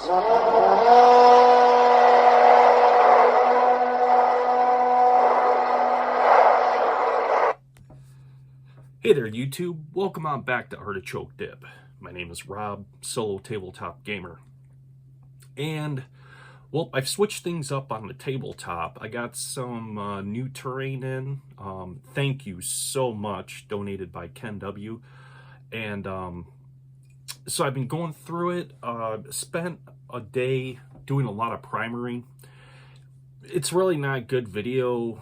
Hey there YouTube, welcome on back to Artichoke Dip. My name is Rob, solo tabletop gamer. And, well, I've switched things up on the tabletop. I got some new terrain in. Thank you so much, donated by Ken W. And so I've been going through it, spent a day doing a lot of primering. It's really not good video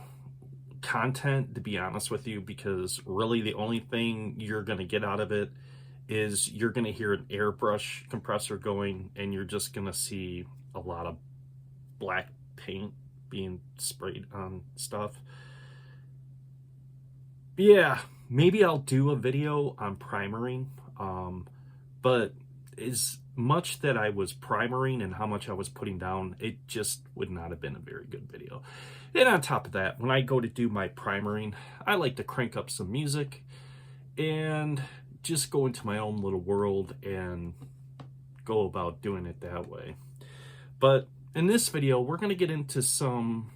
content, to be honest with you, because really the only thing you're going to get out of it is you're going to hear an airbrush compressor going, and you're just going to see a lot of black paint being sprayed on stuff. Yeah, maybe I'll do a video on primering, but as much that I was primering and how much I was putting down, it just would not have been a very good video. And on top of that, when I go to do my primering, I like to crank up some music and just go into my own little world and go about doing it that way. But in this video, we're going to get into some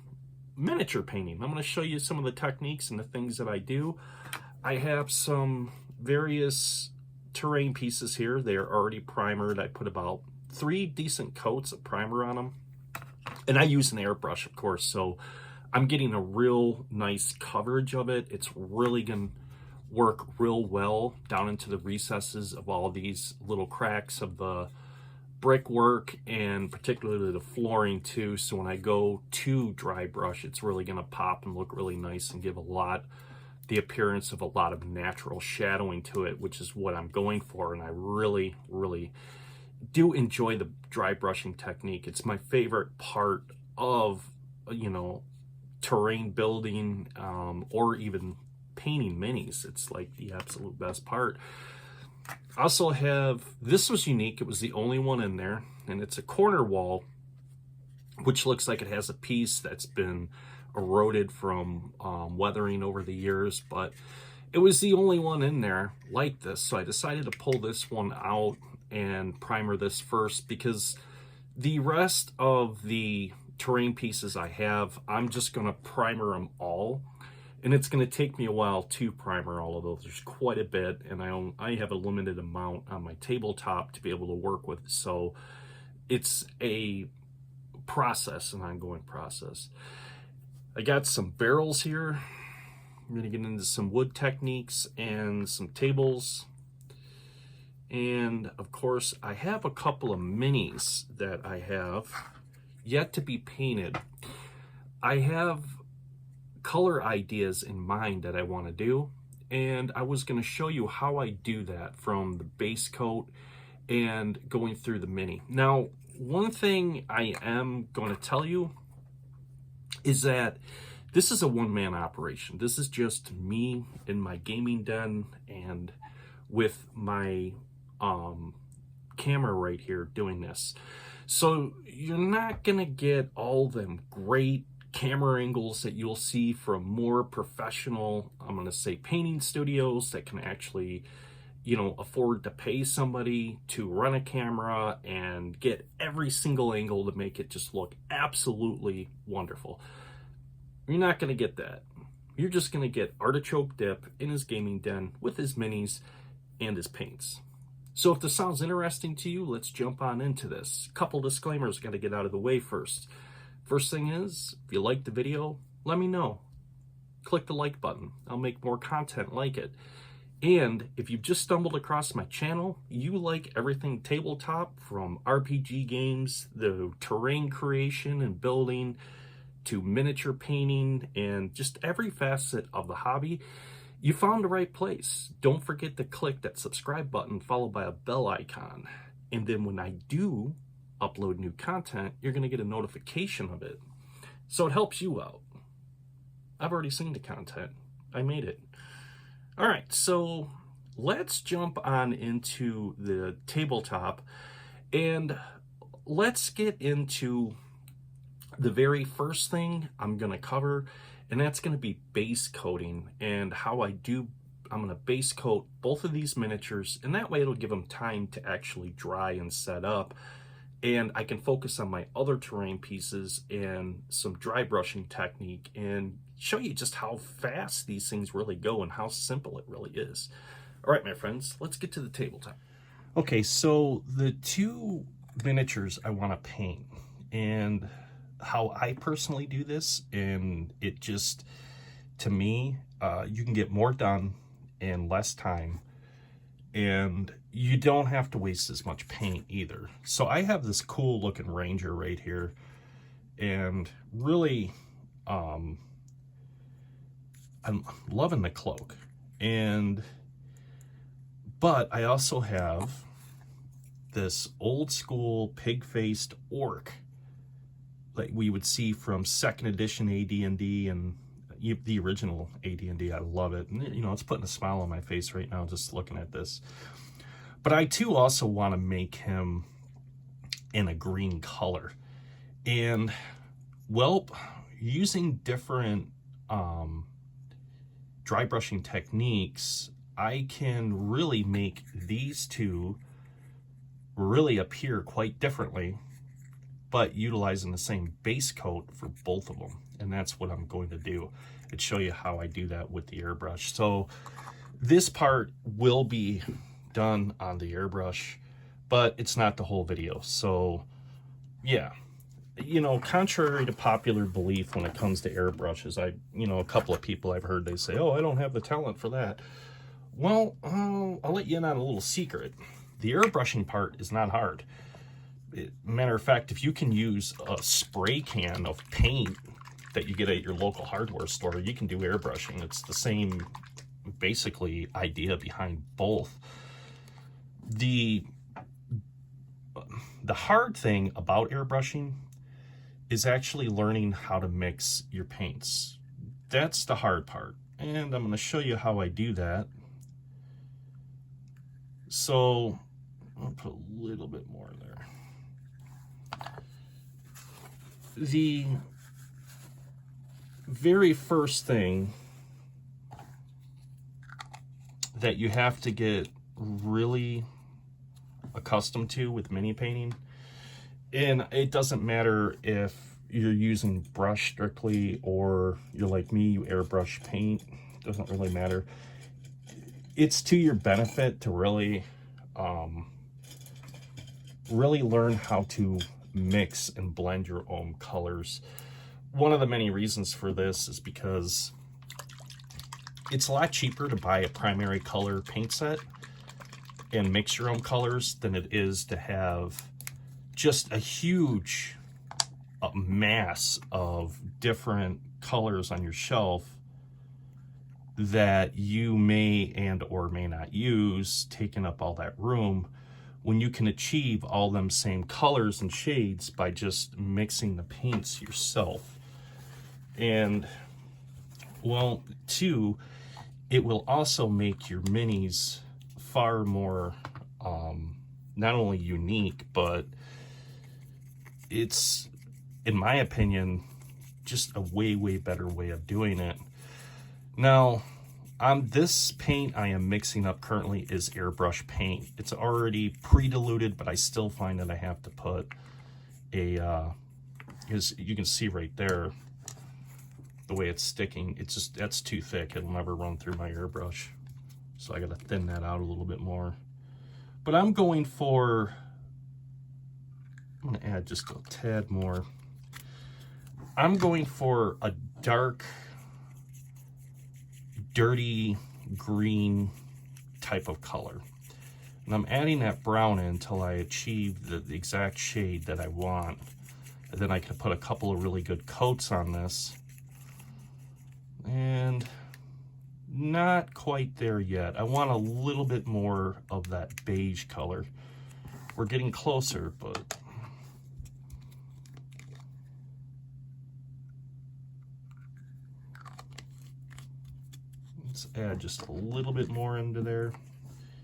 miniature painting. I'm going to show you some of the techniques and the things that I do. I have some various terrain pieces here. They are already primered. I put about 3 decent coats of primer on them. And I use an airbrush, of course, so I'm getting a real nice coverage of it. It's really going to work real well down into the recesses of all these little cracks of the brickwork, and particularly the flooring too. So when I go to dry brush, it's really going to pop and look really nice and give the appearance of a lot of natural shadowing to it, which is what I'm going for. And I really, really do enjoy the dry brushing technique. It's my favorite part of, terrain building, or even painting minis. It's like the absolute best part. I also have, this was unique, it was the only one in there, and it's a corner wall, which looks like it has a piece that's been eroded from weathering over the years, but it was the only one in there like this. So I decided to pull this one out and primer this first, because the rest of the terrain pieces I have, I'm just going to primer them all, and it's going to take me a while to primer all of those. There's quite a bit, and I have a limited amount on my tabletop to be able to work with, so it's a process, an ongoing process. I got some barrels here. I'm going to get into some wood techniques and some tables. And of course, I have a couple of minis that I have yet to be painted. I have color ideas in mind that I want to do, and I was going to show you how I do that from the base coat and going through the mini. Now, one thing I am going to tell you is that this is a one-man operation. This is just me in my gaming den and with my camera right here doing this. So you're not gonna get all them great camera angles that you'll see from more professional, I'm gonna say, painting studios that can actually, afford to pay somebody to run a camera and get every single angle to make it just look absolutely wonderful. You're not gonna get that. You're just gonna get Artichoke Dip in his gaming den with his minis and his paints. So if this sounds interesting to you, let's jump on into this. Couple disclaimers got to get out of the way first. First thing is, if you like the video, let me know. Click the like button. I'll make more content like it. And if you've just stumbled across my channel, you like everything tabletop, from RPG games, the terrain creation and building, to miniature painting, and just every facet of the hobby, you found the right place. Don't forget to click that subscribe button followed by a bell icon. And then when I do upload new content, you're going to get a notification of it. So it helps you out. I've already seen the content. I made it. All right, so let's jump on into the tabletop and let's get into the very first thing I'm going to cover, and that's going to be base coating and how I'm going to base coat both of these miniatures, and that way it'll give them time to actually dry and set up and I can focus on my other terrain pieces and some dry brushing technique and show you just how fast these things really go and how simple it really is. All right, my friends, let's get to the tabletop. Okay, so the two miniatures I want to paint, and how I personally do this, and it just, to me, you can get more done in less time, and you don't have to waste as much paint either. So I have this cool looking Ranger right here, and really I'm loving the cloak, but I also have this old school pig-faced orc like we would see from 2nd edition AD&D and the original AD&D. I love it. And, you know, it's putting a smile on my face right now just looking at this. But I too also want to make him in a green color. And, well, using different dry brushing techniques, I can really make these two really appear quite differently, but utilizing the same base coat for both of them. And that's what I'm going to do, and show you how I do that with the airbrush. So this part will be done on the airbrush, but it's not the whole video. So yeah, you know, contrary to popular belief when it comes to airbrushes, a couple of people I've heard, they say, oh, I don't have the talent for that. Well, I'll let you in on a little secret. The airbrushing part is not hard. Matter of fact, if you can use a spray can of paint that you get at your local hardware store, you can do airbrushing. It's the same, basically, idea behind both. The hard thing about airbrushing is actually learning how to mix your paints. That's the hard part, and I'm going to show you how I do that. So I'll put a little bit more there. The very first thing that you have to get really accustomed to with mini painting, and it doesn't matter if you're using brush strictly or you're like me, you airbrush paint, doesn't really matter. It's to your benefit to really learn how to mix and blend your own colors. One of the many reasons for this is because it's a lot cheaper to buy a primary color paint set and mix your own colors than it is to have just a huge mass of different colors on your shelf that you may and or may not use, taking up all that room, when you can achieve all them same colors and shades by just mixing the paints yourself. And, well, two, it will also make your minis far more not only unique, but it's, in my opinion, just a way better way of doing it. Now, on this paint I am mixing up currently is airbrush paint. It's already pre-diluted, but I still find that I have to put a, as you can see right there, the way it's sticking, it's just, that's too thick. It'll never run through my airbrush. So I gotta thin that out a little bit more. But I'm going for, I'm gonna add just a tad more. I'm going for a dark, dirty green type of color, and I'm adding that brown in until I achieve the exact shade that I want, and then I can put a couple of really good coats on this. And not quite there yet. I want a little bit more of that beige color. We're getting closer, but let's add just a little bit more into there.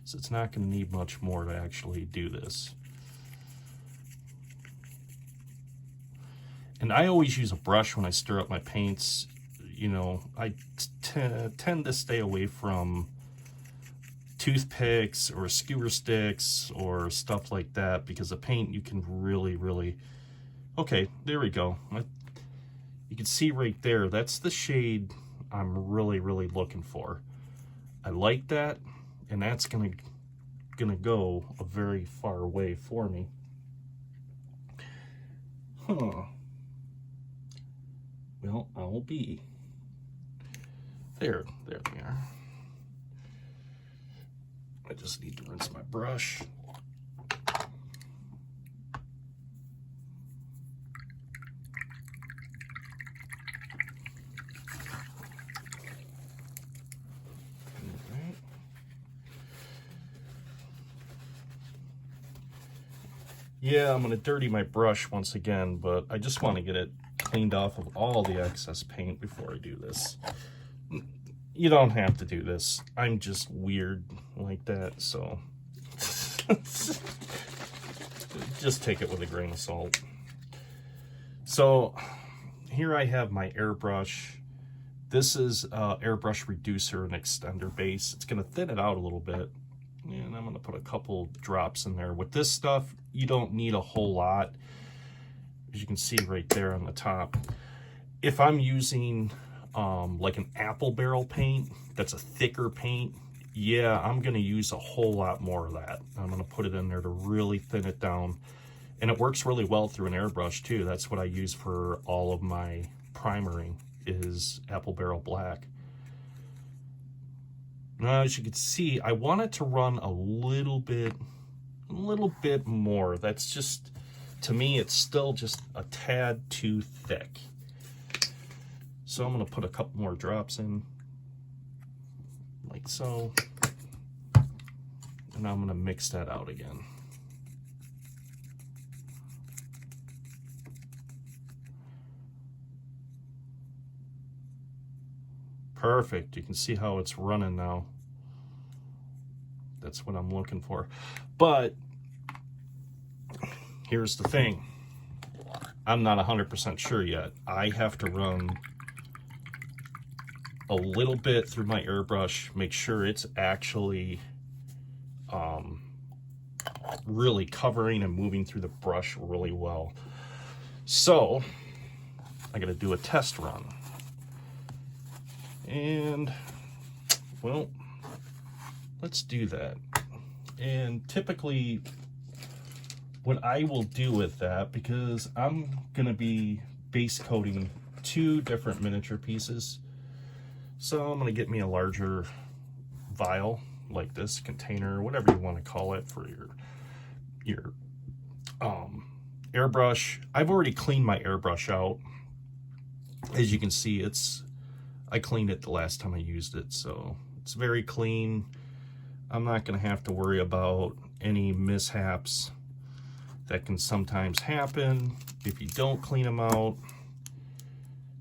So it's not going to need much more to actually do this. And I always use a brush when I stir up my paints. You know, I tend to stay away from toothpicks or skewer sticks or stuff like that, because the paint you can really, okay, there we go. You can see right there, that's the shade I'm really looking for. I like that, and that's gonna go a very far way for me. Well, I'll be there they are. I just need to rinse my brush. Yeah, I'm going to dirty my brush once again, but I just want to get it cleaned off of all the excess paint before I do this. You don't have to do this. I'm just weird like that, so just take it with a grain of salt. So here I have my airbrush. This is airbrush reducer and extender base. It's going to thin it out a little bit. And I'm going to put a couple drops in there. With this stuff, you don't need a whole lot. As you can see right there on the top. If I'm using like an apple barrel paint, that's a thicker paint, yeah, I'm going to use a whole lot more of that. I'm going to put it in there to really thin it down. And it works really well through an airbrush too. That's what I use for all of my primering, is apple barrel black. Now, as you can see, I want it to run a little bit more. That's just, to me, it's still just a tad too thick. So I'm going to put a couple more drops in, like so. And I'm going to mix that out again. Perfect. You can see how it's running now. That's what I'm looking for. But here's the thing. I'm not 100% sure yet. I have to run a little bit through my airbrush, make sure it's actually really covering and moving through the brush really well. So I got to do a test run. And, well, let's do that. And typically, what I will do with that, because I'm going to be base coating 2 different miniature pieces, so I'm going to get me a larger vial, like this, container, whatever you want to call it, for your airbrush. I've already cleaned my airbrush out. As you can see, I cleaned it the last time I used it, so it's very clean. I'm not going to have to worry about any mishaps that can sometimes happen if you don't clean them out.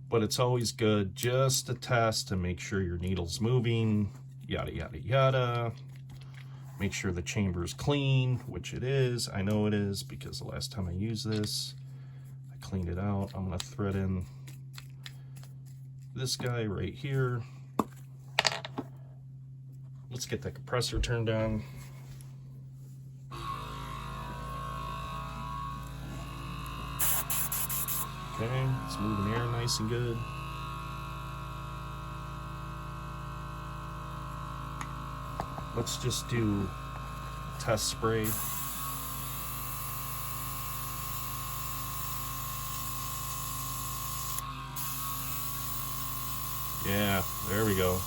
But it's always good just to test to make sure your needle's moving, yada, yada, yada. Make sure the chamber is clean, which it is. I know it is because the last time I used this, I cleaned it out. I'm going to thread in this guy right here. Let's get the compressor turned on. Okay, it's moving air nice and good. Let's just do test spray. Yeah, there we go.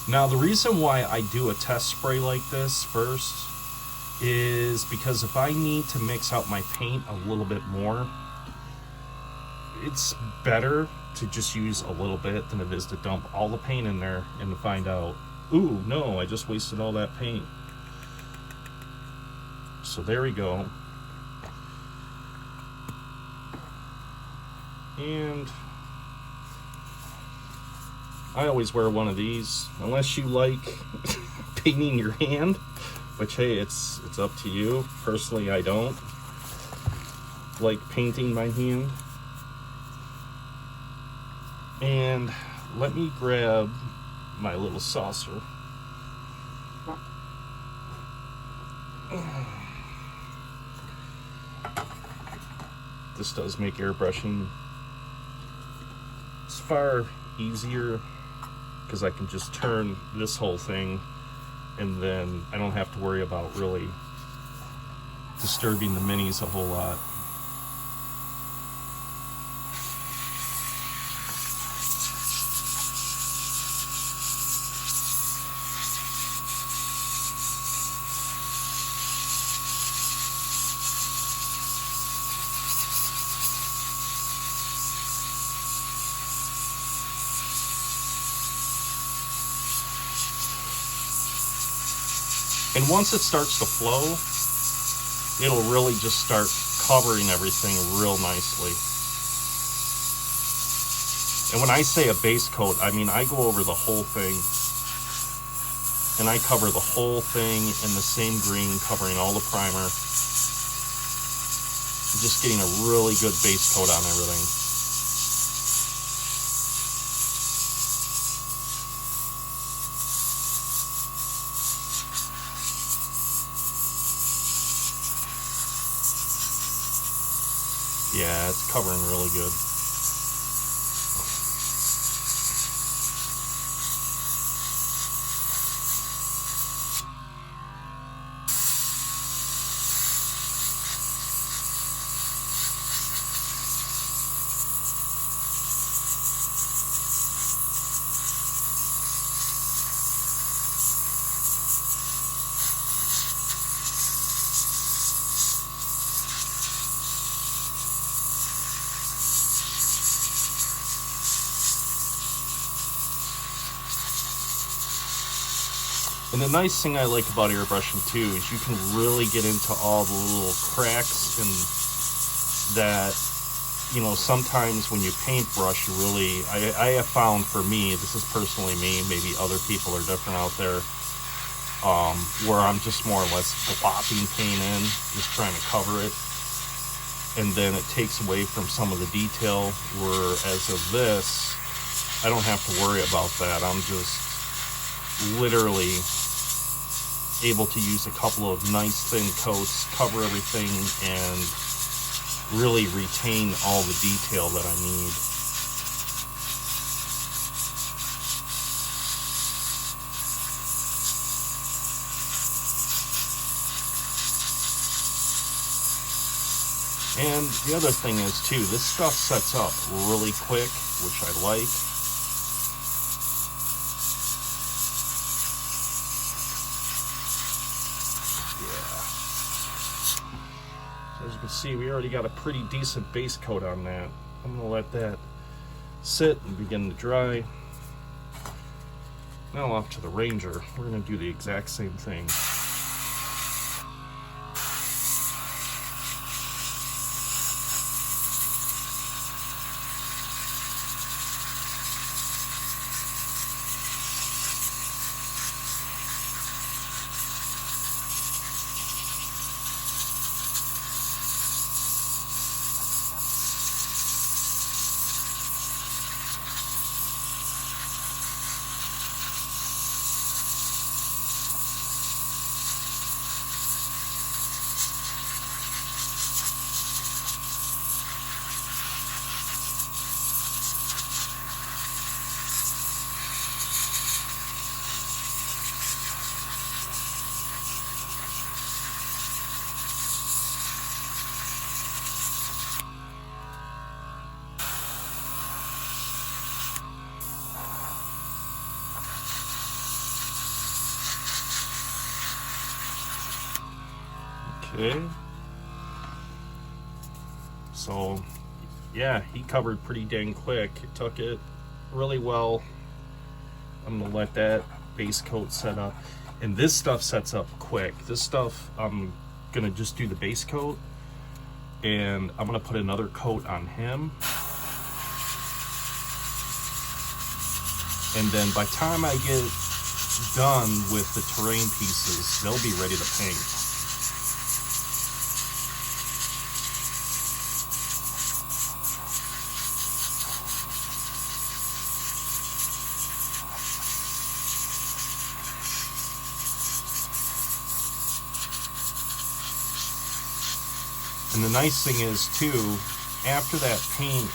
Now, the reason why I do a test spray like this first is because if I need to mix out my paint a little bit more, it's better to just use a little bit than it is to dump all the paint in there and to find out, ooh, no, I just wasted all that paint. So there we go. And I always wear one of these, unless you like painting your hand, which, hey, it's up to you. Personally, I don't like painting my hand. And let me grab my little saucer. this does make airbrushing it's far easier because I can just turn this whole thing and then I don't have to worry about really disturbing the minis a whole lot. And once it starts to flow, it'll really just start covering everything real nicely. And when I say a base coat, I mean I go over the whole thing. And I cover the whole thing in the same green, covering all the primer. Just getting a really good base coat on everything. Yeah, it's covering really good. And the nice thing I like about airbrushing too is you can really get into all the little cracks and that, you know, sometimes when you paintbrush, you really, I have found for me, this is personally me, maybe other people are different out there, where I'm just more or less glopping paint in, just trying to cover it. And then it takes away from some of the detail, whereas of this, I don't have to worry about that. I'm just literally able to use a couple of nice thin coats, cover everything, and really retain all the detail that I need. And the other thing is too, this stuff sets up really quick, which I like. As you can see, we already got a pretty decent base coat on that. I'm going to let that sit and begin to dry. Now off to the Ranger. We're going to do the exact same thing. Okay, so yeah, he covered pretty dang quick. It took it really well. I'm gonna let that base coat set up, and this stuff sets up quick. This stuff, I'm gonna just do the base coat, and I'm gonna put another coat on him, and then by the time I get done with the terrain pieces, they'll be ready to paint. And the nice thing is too, after that paint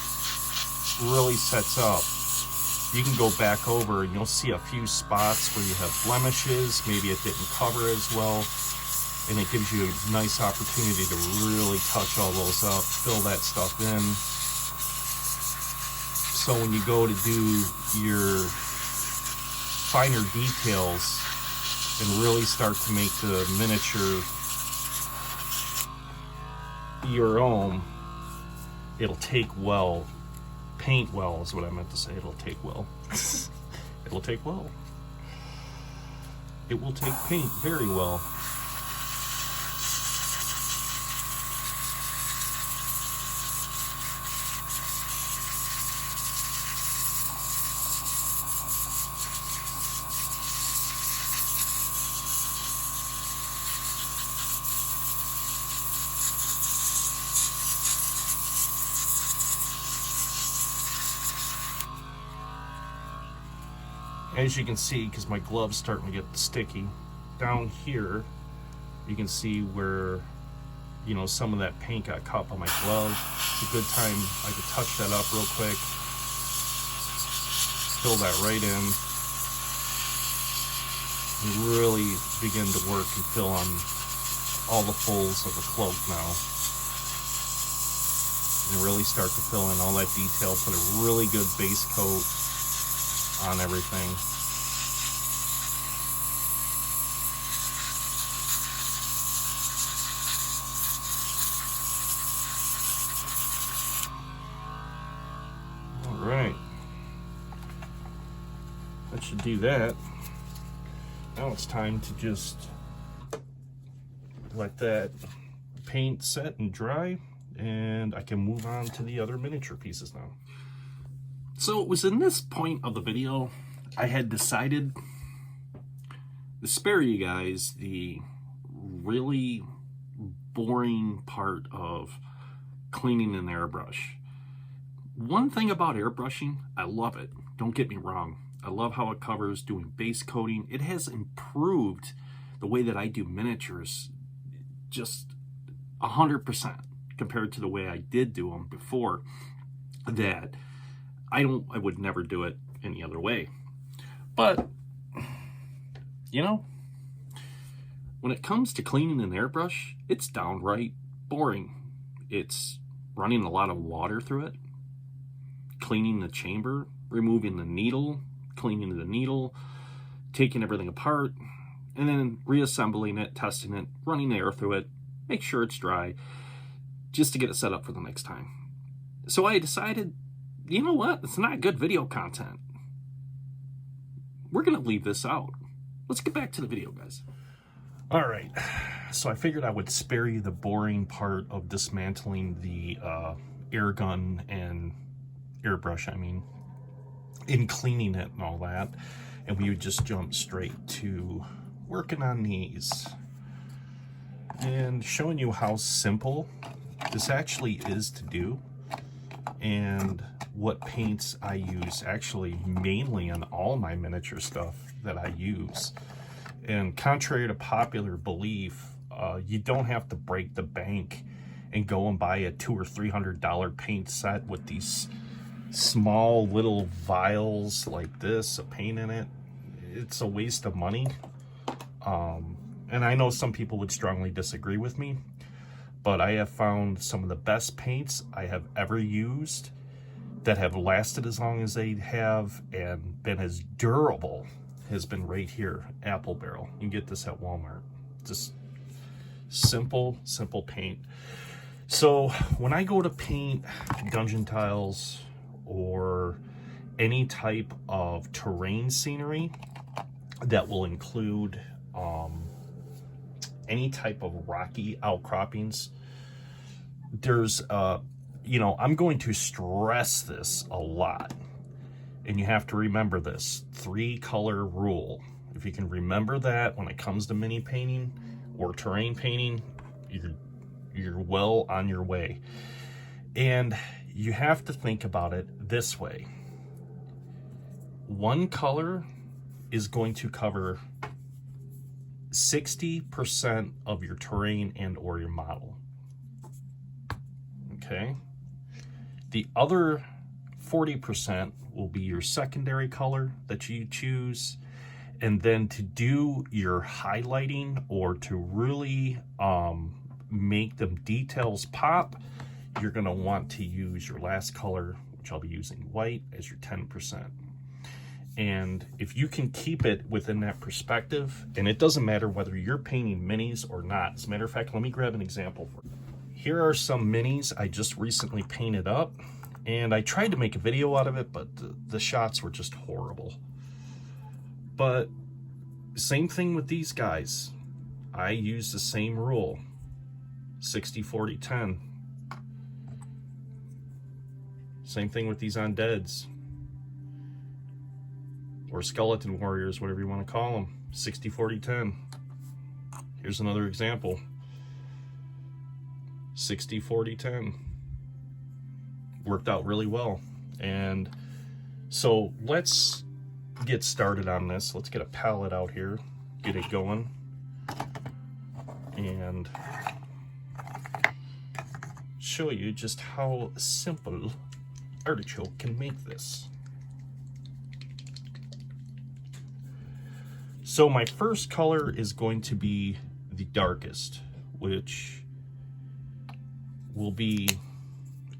really sets up, you can go back over and you'll see a few spots where you have blemishes, maybe it didn't cover as well, and it gives you a nice opportunity to really touch all those up, fill that stuff in. So when you go to do your finer details and really start to make the miniature your own, it'll take well. Paint well is what I meant to say. It'll take well. It'll take well. It will take paint very well. As you can see, because my glove's starting to get sticky, down here you can see where, you know, some of that paint got caught by my glove. It's a good time I could touch that up real quick, fill that right in, and really begin to work and fill on all the folds of the cloak now. And really start to fill in all that detail, put a really good base coat on everything. All right, that should do that. Now it's time to just let that paint set and dry, and I can move on to the other miniature pieces now. So it was in this point of the video I had decided to spare you guys the really boring part of cleaning an airbrush. One thing about airbrushing, I love it. Don't get me wrong. I love how it covers, doing base coating. It has improved the way that I do miniatures just 100% compared to the way I did do them before that. I would never do it any other way. But, you know, when it comes to cleaning an airbrush, it's downright boring. It's running a lot of water through it, cleaning the chamber, removing the needle, cleaning the needle, taking everything apart, and then reassembling it, testing it, running the air through it, make sure it's dry, just to get it set up for the next time. So I decided, you know what? It's not good video content. We're going to leave this out. Let's get back to the video, guys. All right. So I figured I would spare you the boring part of dismantling the air gun and airbrush, I mean, in cleaning it and all that. And we would just jump straight to working on these and showing you how simple this actually is to do, and what paints I use, actually mainly on all my miniature stuff that I use. And contrary to popular belief, you don't have to break the bank and go and buy a $200 or $300 paint set with these small little vials like this of paint in it. It's a waste of money. And I know some people would strongly disagree with me, but I have found some of the best paints I have ever used that have lasted as long as they have and been as durable has been right here, Apple Barrel. You can get this at Walmart. Just simple paint. So when I go to paint dungeon tiles or any type of terrain scenery that will include any type of rocky outcroppings, there's you know, I'm going to stress this a lot, and you have to remember this 3-color rule. If you can remember that when it comes to mini painting or terrain painting, you're well on your way. And you have to think about it this way: one color is going to cover 60% of your terrain and or your model. Okay, The other 40% will be your secondary color that you choose. And then to do your highlighting or to really make the details pop, you're gonna want to use your last color, which I'll be using white, as your 10%. And if you can keep it within that perspective, and it doesn't matter whether you're painting minis or not. As a matter of fact, let me grab an example for you. Here are some minis I just recently painted up, and I tried to make a video out of it, but the shots were just horrible. But same thing with these guys. I use the same rule, 60-40-10. Same thing with these undeads, or skeleton warriors, whatever you want to call them, 60-40-10. Here's another example, 60-40-10. Worked out really well. And so let's get started on this. Let's get a palette out here, get it going, and show you just how simple Artichoke can make this. So my first color is going to be the darkest, which will be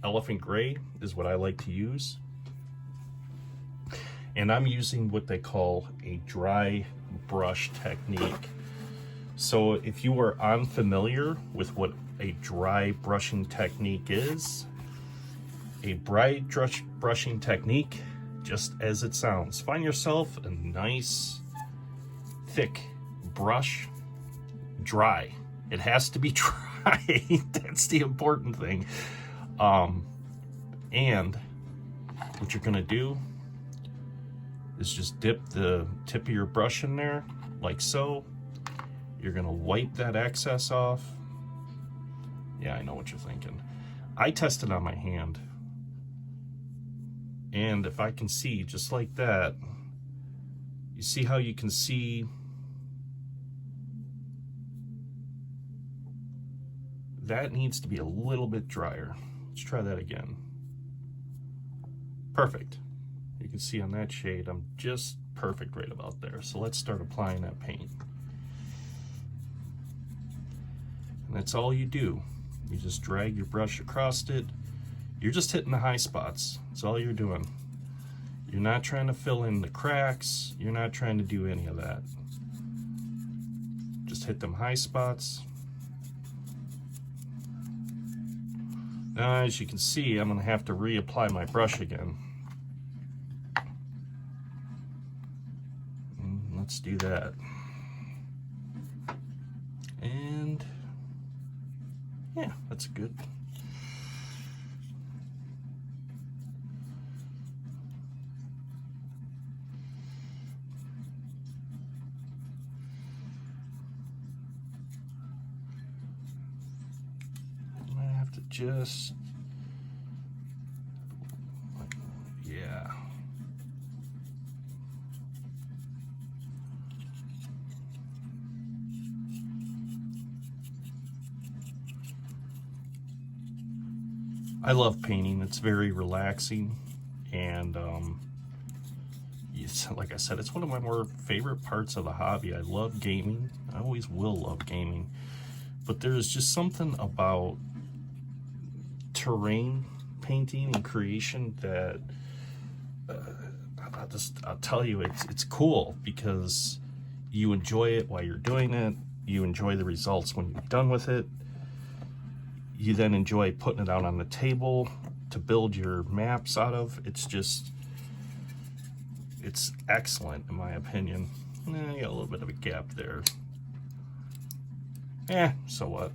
elephant gray, is what I like to use. And I'm using what they call a dry brush technique. So if you are unfamiliar with what a dry brushing technique is, a dry brushing technique, just as it sounds. Find yourself a nice, thick brush, dry. It has to be dry. That's the important thing. And what you're gonna do is just dip the tip of your brush in there, like so. You're gonna wipe that excess off. Yeah, I know what you're thinking. I tested on my hand. And if I can see, just like that, you see how you can see that needs to be a little bit drier. Let's try that again. Perfect. You can see on that shade, I'm just perfect right about there. So let's start applying that paint. And that's all you do. You just drag your brush across it. You're just hitting the high spots. That's all you're doing. You're not trying to fill in the cracks. You're not trying to do any of that. Just hit them high spots. Now, as you can see, I'm gonna have to reapply my brush again. Let's do that. And yeah, that's good. I have to just, yeah. I love painting. It's very relaxing, and it's, like I said, it's one of my more favorite parts of the hobby. I love gaming. I always will love gaming, but there's just something about terrain painting and creation that I'll tell you, it's cool because you enjoy it while you're doing it. You enjoy the results when you're done with it. You then enjoy putting it out on the table to build your maps out of. It's excellent in my opinion. You got a little bit of a gap there. So what?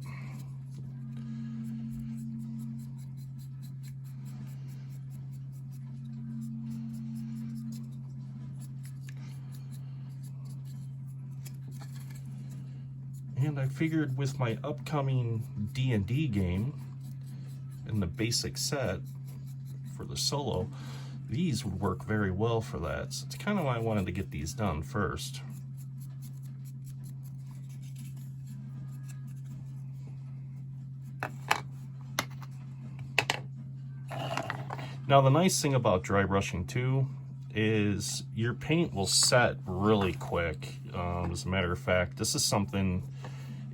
And I figured with my upcoming D&D game and the basic set for the solo, these would work very well for that. So it's kind of why I wanted to get these done first. Now the nice thing about dry brushing too is your paint will set really quick. As a matter of fact, this is something,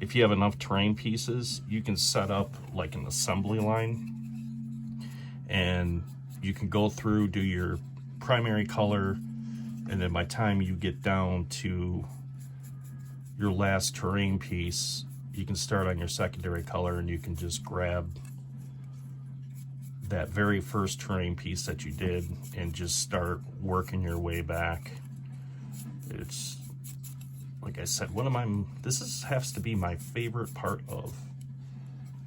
if you have enough terrain pieces, you can set up like an assembly line, and you can go through, do your primary color, and then by the time you get down to your last terrain piece, you can start on your secondary color, and you can just grab that very first terrain piece that you did and just start working your way back. It's, like I said, has to be my favorite part of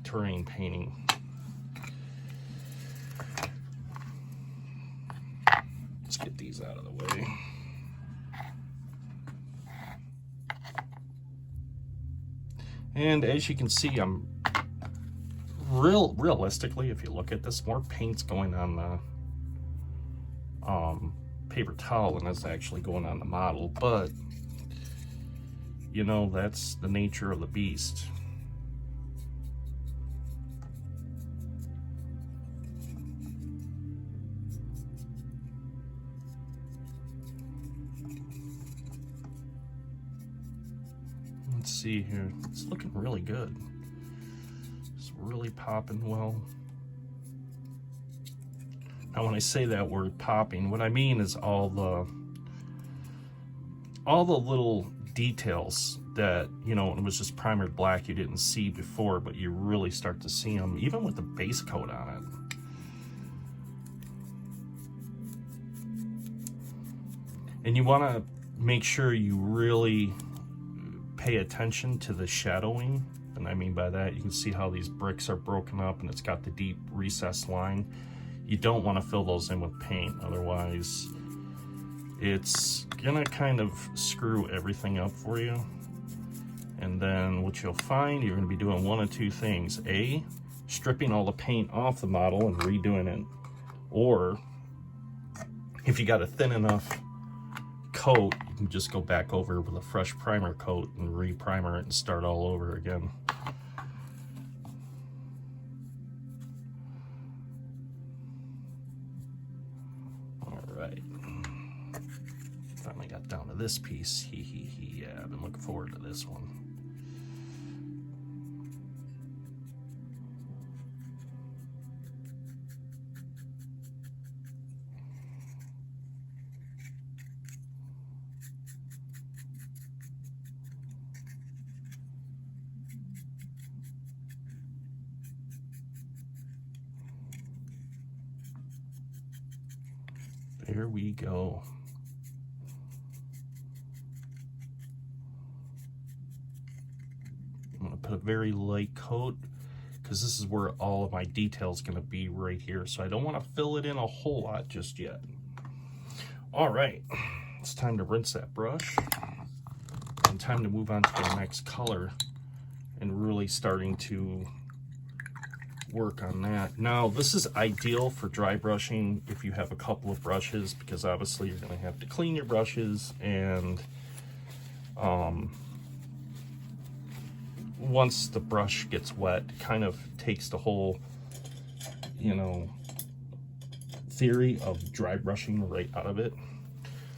terrain painting. Let's get these out of the way. And as you can see, I'm realistically, if you look at this, more paint's going on the paper towel than it's actually going on the model, but you know, that's the nature of the beast. Let's see here, it's looking really good. It's really popping well. Now when I say that word popping, what I mean is all the little details that, you know, it was just primered black you didn't see before, but you really start to see them even with the base coat on it. And you want to make sure you really pay attention to the shadowing. And I mean by that, you can see how these bricks are broken up and it's got the deep recessed line. You don't want to fill those in with paint, otherwise it's gonna kind of screw everything up for you. And then what you'll find, you're gonna be doing one of two things. A, stripping all the paint off the model and redoing it, or if you got a thin enough coat, you can just go back over with a fresh primer coat and re-primer it and start all over again. All right, finally got down to this piece. Yeah, I've been looking forward to this one. There we go. I'm going to put a very light coat because this is where all of my detail is going to be right here. So I don't want to fill it in a whole lot just yet. All right, it's time to rinse that brush and time to move on to the next color and really starting to work on that. Now this is ideal for dry brushing if you have a couple of brushes, because obviously you're going to have to clean your brushes, and once the brush gets wet, it kind of takes the whole, you know, theory of dry brushing right out of it.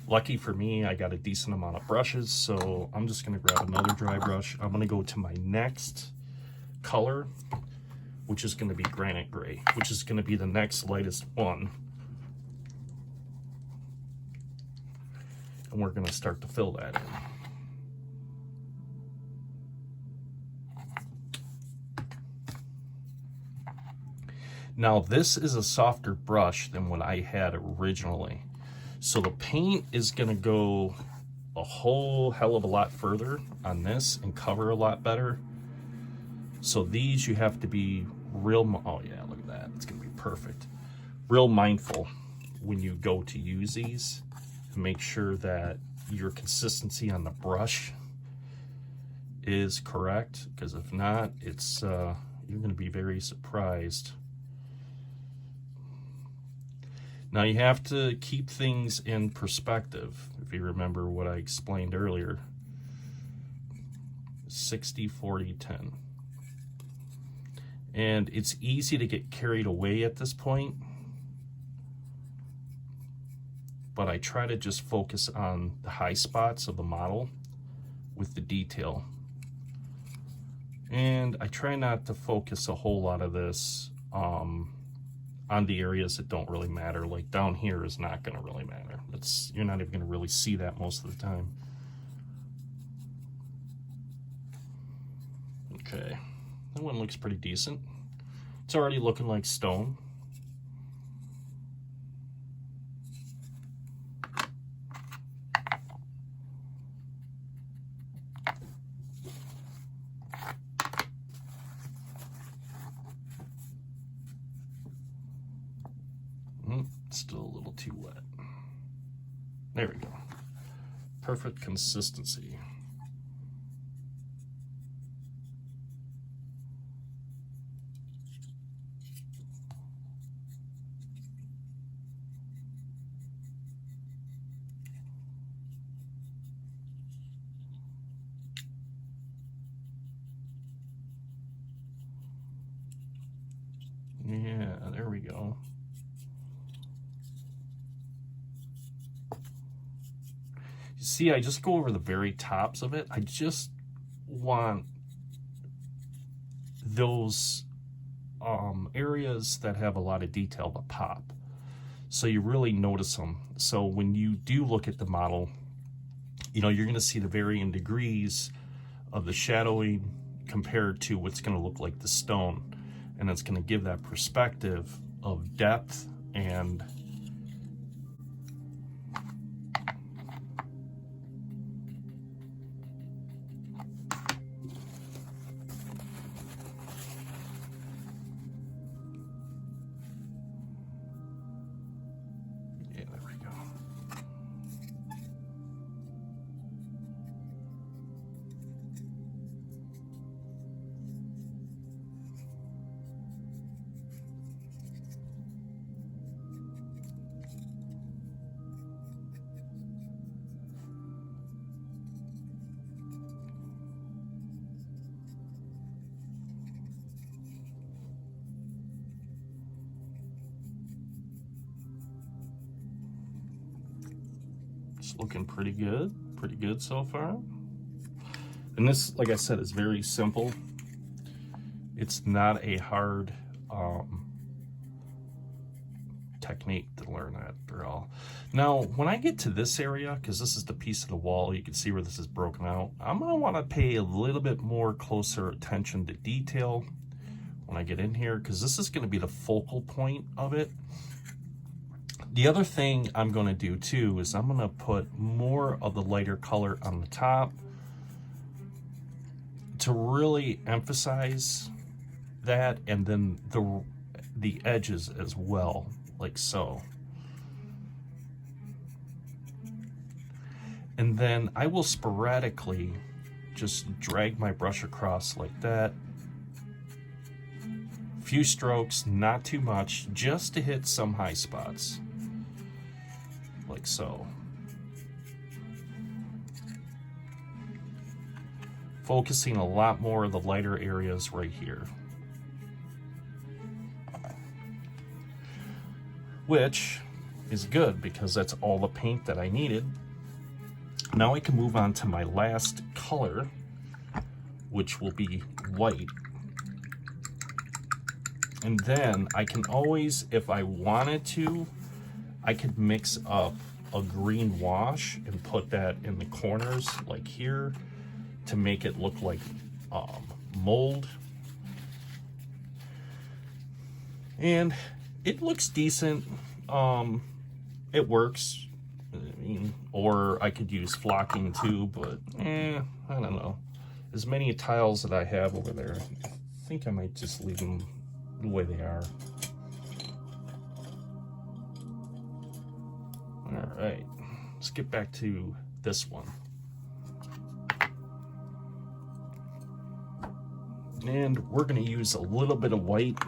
Lucky for me, I got a decent amount of brushes, so I'm just going to grab another dry brush. I'm going to go to my next color, which is going to be granite gray, which is going to be the next lightest one. And we're going to start to fill that in. Now this is a softer brush than what I had originally. So the paint is going to go a whole hell of a lot further on this and cover a lot better. So these you have to be real, oh yeah, look at that, it's gonna be perfect. Real mindful when you go to use these, and make sure that your consistency on the brush is correct, because if not, it's you're gonna be very surprised. Now you have to keep things in perspective. If you remember what I explained earlier, 60, 40, 10. And it's easy to get carried away at this point but I try to just focus on the high spots of the model with the detail. And I try not to focus a whole lot of this on the areas that don't really matter. Like down here is not going to really matter. You're not even going to really see that most of the time. Okay, that one looks pretty decent. It's already looking like stone. Still a little too wet. There we go. Perfect consistency. Yeah, there we go. You see, I just go over the very tops of it. I just want those areas that have a lot of detail to pop, so you really notice them. So when you do look at the model, you know, you're going to see the varying degrees of the shadowing compared to what's going to look like the stone, and it's going to give that perspective of depth and it's looking pretty good so far. And this, like I said, is very simple. It's not a hard technique to learn after all. Now, when I get to this area, because this is the piece of the wall, you can see where this is broken out, I'm gonna wanna pay a little bit more closer attention to detail when I get in here, because this is gonna be the focal point of it. The other thing I'm going to do too is I'm going to put more of the lighter color on the top to really emphasize that, and then the edges as well, like so. And then I will sporadically just drag my brush across like that. Few strokes, not too much, just to hit some high spots. Like so. Focusing a lot more of the lighter areas right here. Which is good because that's all the paint that I needed. Now I can move on to my last color, which will be white. And then I can always, if I wanted to, I could mix up a green wash and put that in the corners like here to make it look like mold. And it looks decent. It works. I mean, or I could use flocking too, but I don't know. As many tiles that I have over there, I think I might just leave them the way they are. All right, let's get back to this one. And we're gonna use a little bit of white.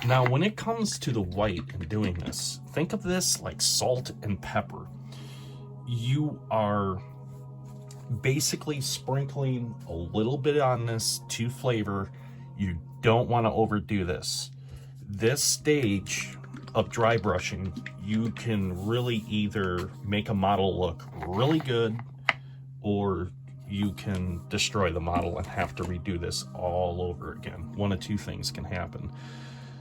Now, when it comes to the white and doing this, think of this like salt and pepper. You are basically sprinkling a little bit on this to flavor. You don't want to overdo this. This stage of dry brushing, you can really either make a model look really good, or you can destroy the model and have to redo this all over again. One of two things can happen.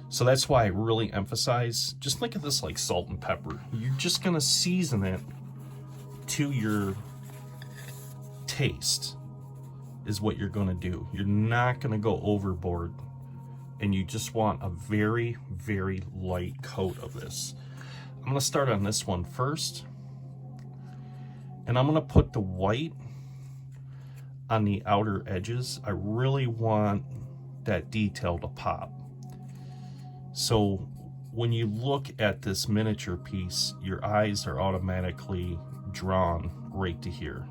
So that's why I really emphasize, just think of this like salt and pepper. You're just gonna season it to your taste is what you're gonna do. You're not gonna go overboard, and you just want a very, very light coat of this. I'm gonna start on this one first, and I'm gonna put the white on the outer edges. I really want that detail to pop. So when you look at this miniature piece, your eyes are automatically drawn right to here.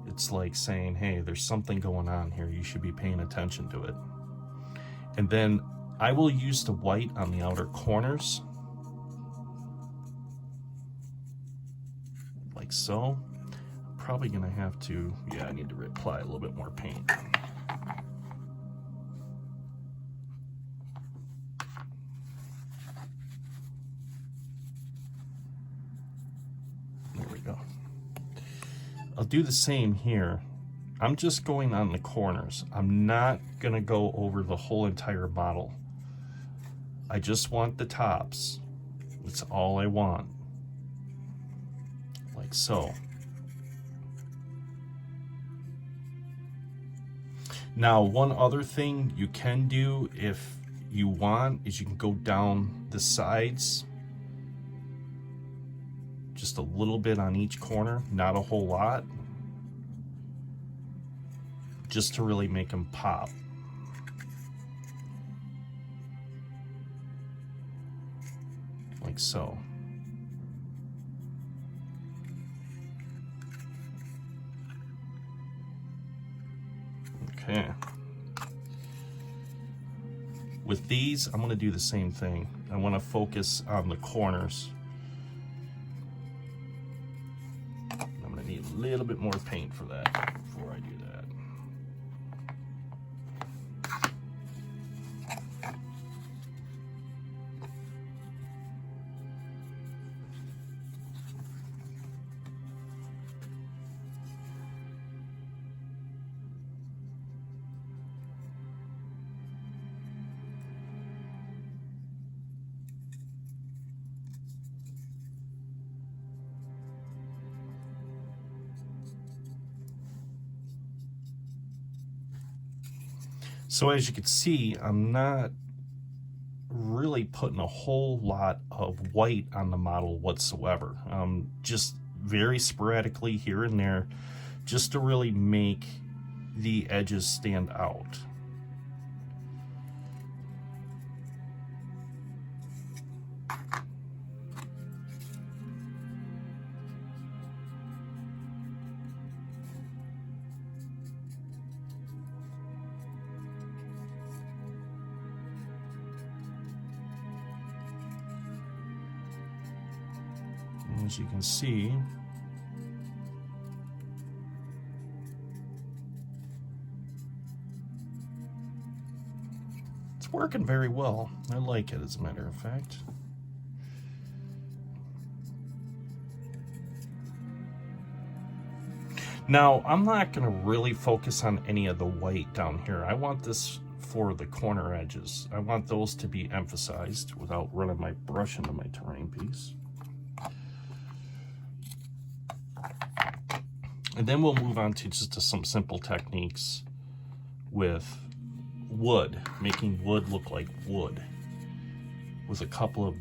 It's like saying, hey, there's something going on here. You should be paying attention to it. And then I will use the white on the outer corners, like so. I'm probably gonna have to, yeah, I need to apply a little bit more paint. There we go. I'll do the same here. I'm just going on the corners. I'm not gonna go over the whole entire model. I just want the tops. That's all I want. Like so. Now, one other thing you can do if you want is you can go down the sides just a little bit on each corner, not a whole lot, just to really make them pop. Like so. Okay. With these, I'm going to do the same thing. I want to focus on the corners. I'm going to need a little bit more paint for that before I do that. So as you can see, I'm not really putting a whole lot of white on the model whatsoever. Just very sporadically here and there, just to really make the edges stand out. As you can see, it's working very well. I like it, as a matter of fact. Now, I'm not going to really focus on any of the white down here. I want this for the corner edges. I want those to be emphasized without running my brush into my terrain piece. And then we'll move on to just some simple techniques with wood, making wood look like wood. With a couple of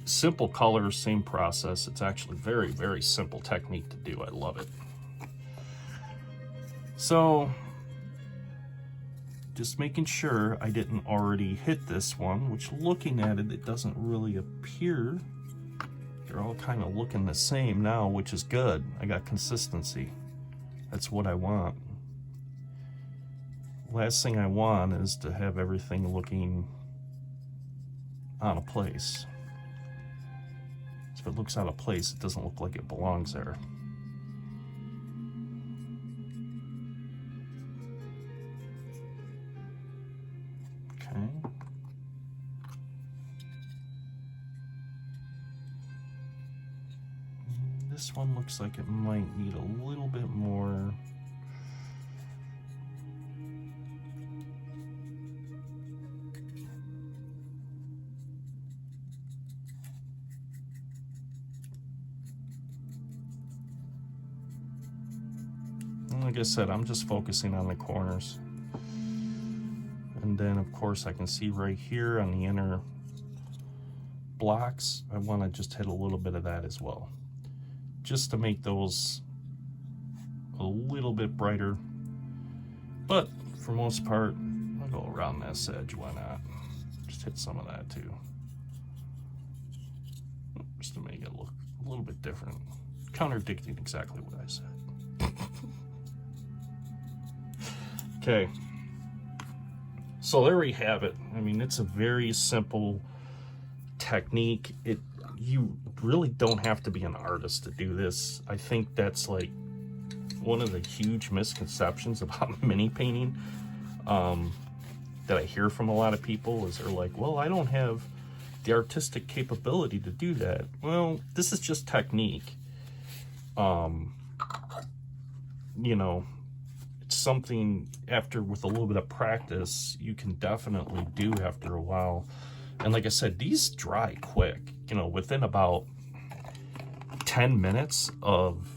simple colors, same process. It's actually very, very simple technique to do. I love it. So, just making sure I didn't already hit this one, which looking at it, it doesn't really appear. They're all kind of looking the same now, which is good. I got consistency. That's what I want. Last thing I want is to have everything looking out of place. If it looks out of place, it doesn't look like it belongs there. Okay. This one looks like it might need a little bit more. Like I said, I'm just focusing on the corners. And then of course I can see right here on the inner blocks, I want to just hit a little bit of that as well, just to make those a little bit brighter. But for most part, I'll go around this edge, why not? Just hit some of that too, just to make it look a little bit different, contradicting exactly what I said. Okay, so there we have it. I mean, it's a very simple technique. You really don't have to be an artist to do this. I think that's like one of the huge misconceptions about mini painting that I hear from a lot of people is they're like, well, I don't have the artistic capability to do that. Well, this is just technique. You know, it's something with a little bit of practice you can definitely do after a while. And like I said, these dry quick, you know, within about 10 minutes of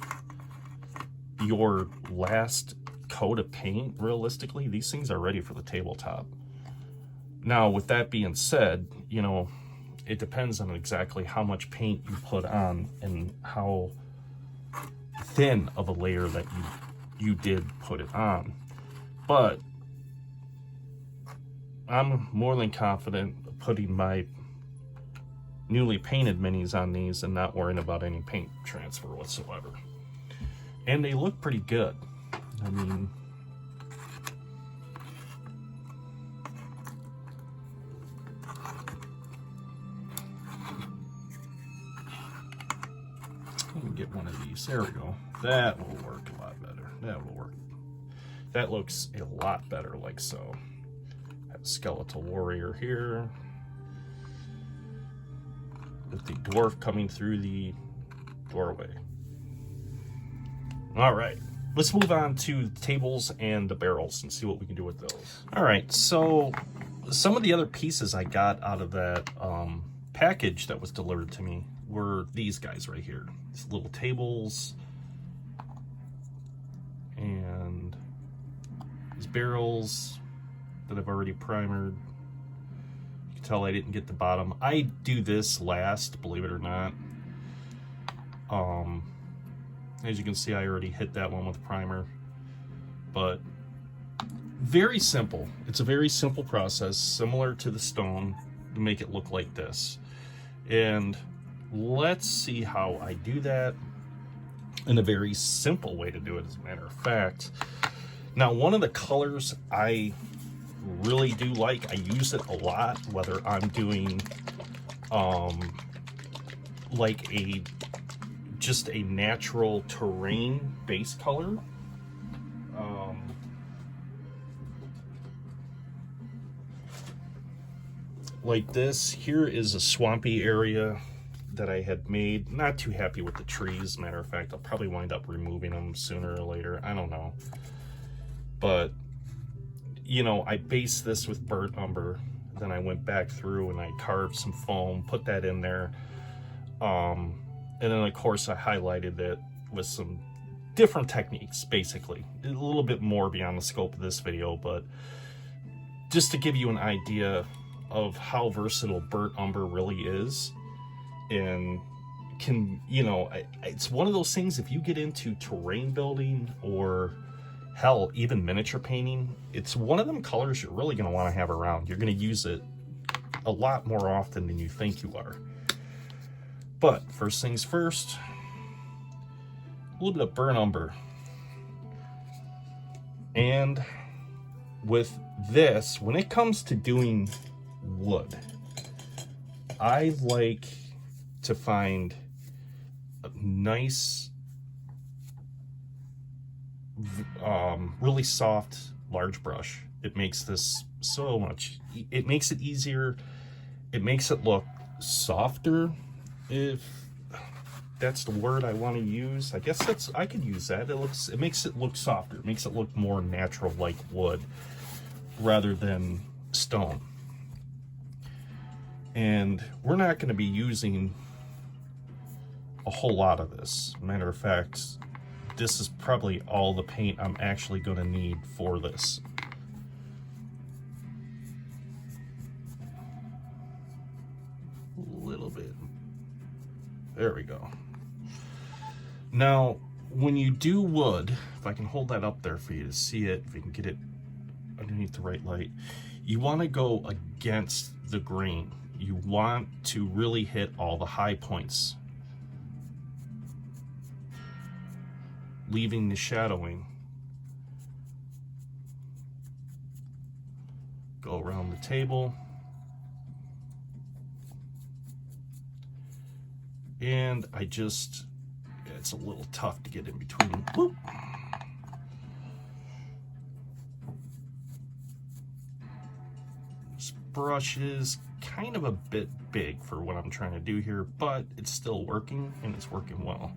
your last coat of paint, realistically, these things are ready for the tabletop. Now, with that being said, you know, it depends on exactly how much paint you put on and how thin of a layer that you did put it on. But I'm more than confident putting my newly painted minis on these and not worrying about any paint transfer whatsoever. And they look pretty good. I mean, let me get one of these. There we go. That will work a lot better. That will work. That looks a lot better like so. I have a skeletal warrior here with the dwarf coming through the doorway. All right, let's move on to the tables and the barrels and see what we can do with those. All right, so some of the other pieces I got out of that package that was delivered to me were these guys right here. These little tables and these barrels that I've already primered. You can tell I didn't get the bottom. I do this last, believe it or not. As you can see, I already hit that one with primer, but very simple. It's a very simple process, similar to the stone, to make it look like this. And let's see how I do that in a very simple way to do it, as a matter of fact. Now, one of the colors I really do like, I use it a lot, whether I'm doing like just a natural terrain base color. Like this, here is a swampy area that I had made. Not too happy with the trees. Matter of fact, I'll probably wind up removing them sooner or later. I don't know. But, you know, I based this with burnt umber. Then I went back through and I carved some foam, put that in there. And then, of course, I highlighted it with some different techniques, basically. A little bit more beyond the scope of this video, but just to give you an idea of how versatile burnt umber really is. And can, you know, it's one of those things, if you get into terrain building or, hell, even miniature painting, it's one of them colors you're really going to want to have around. You're going to use it a lot more often than you think you are. But first things first, a little bit of burnt umber. And with this, when it comes to doing wood, I like to find a nice, really soft, large brush. It makes this so much, it makes it easier. It makes it look softer, if that's the word I want to use. I guess I could use that. It makes it look softer. It makes it look more natural, like wood, rather than stone. And we're not going to be using a whole lot of this. Matter of fact, this is probably all the paint I'm actually going to need for this. A little bit. There we go. Now, when you do wood, if I can hold that up there for you to see it, if you can get it underneath the right light, you want to go against the grain. You want to really hit all the high points, leaving the shadowing. Go around the table. And it's a little tough to get in between. Whoop. This brush is kind of a bit big for what I'm trying to do here, but it's still working, and it's working well.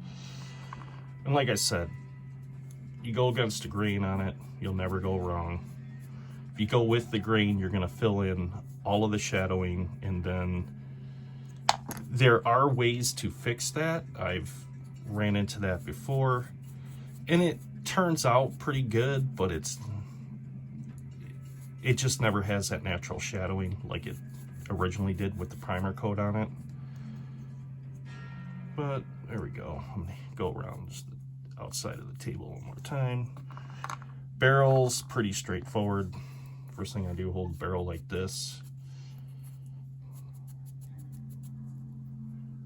And like I said, you go against the grain on it, you'll never go wrong. If you go with the grain, you're gonna fill in all of the shadowing, and then there are ways to fix that. I've ran into that before, and it turns out pretty good, but it just never has that natural shadowing like it originally did with the primer coat on it. But there we go. I'm gonna go around just the outside of the table one more time. Barrel's pretty straightforward. First thing I do, hold the barrel like this.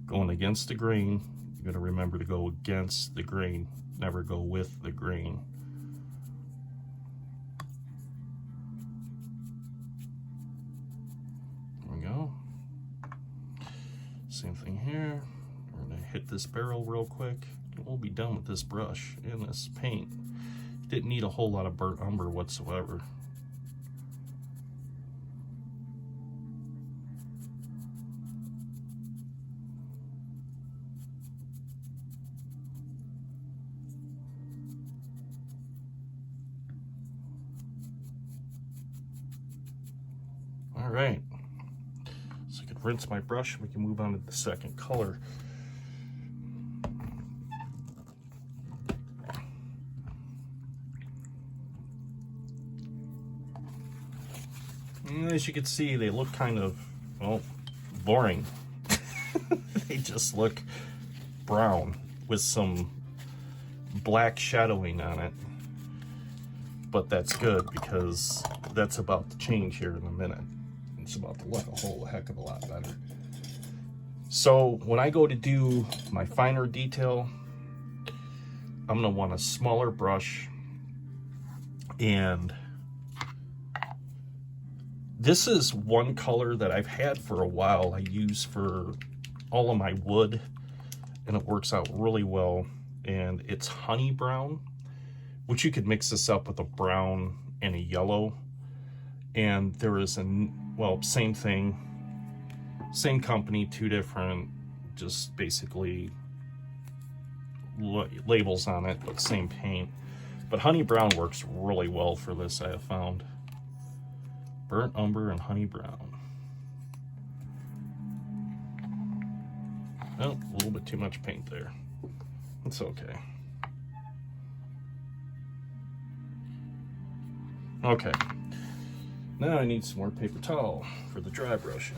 Going against the grain, you're going to remember to go against the grain, never go with the grain. There we go. Same thing here. We're going to hit this barrel real quick, and we'll be done with this brush and this paint. Didn't need a whole lot of burnt umber whatsoever. All right, so I could rinse my brush and we can move on to the second color. And as you can see, they look kind of, well, boring. They just look brown with some black shadowing on it. But that's good, because that's about to change here in a minute. It's about to look a whole heck of a lot better. So when I go to do my finer detail, I'm gonna want a smaller brush, and this is one color that I've had for a while. I use for all of my wood, and it works out really well. And it's honey brown, which you could mix this up with a brown and a yellow. And there is well, same thing, same company, two different, just basically labels on it, but same paint. But honey brown works really well for this, I have found. Burnt umber and honey brown. Oh, a little bit too much paint there. It's okay. Okay. Now I need some more paper towel for the dry brushing.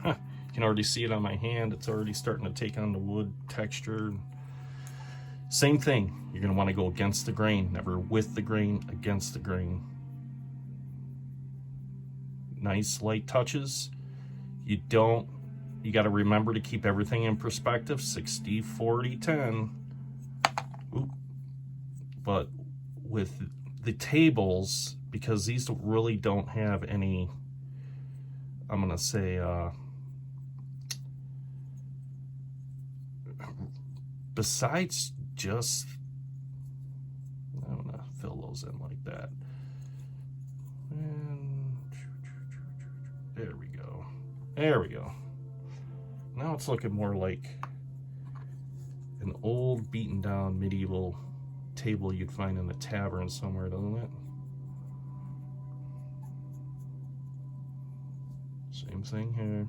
Huh, you can already see it on my hand. It's already starting to take on the wood texture. Same thing. You're going to want to go against the grain, never with the grain, against the grain. Nice light touches. You got to remember to keep everything in perspective, 60, 40, 10. Oop. But with the tables, because these really don't have any, I'm going to say, besides just, I'm gonna fill those in like that. And there we go. There we go. Now it's looking more like an old beaten down medieval table you'd find in a tavern somewhere, doesn't it? Same thing here.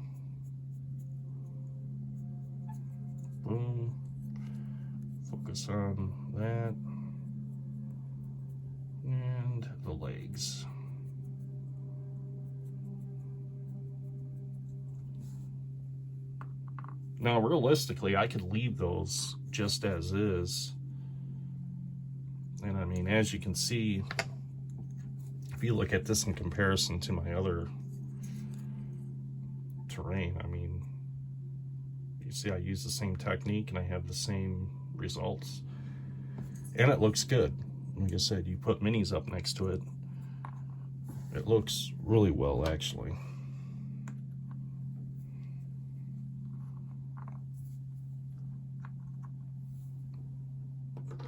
Boom. Focus on that. And the legs. Now, realistically, I could leave those just as is. And I mean, as you can see, if you look at this in comparison to my other terrain, I mean, you see I use the same technique and I have the same results. And it looks good. Like I said, you put minis up next to it, it looks really well, actually.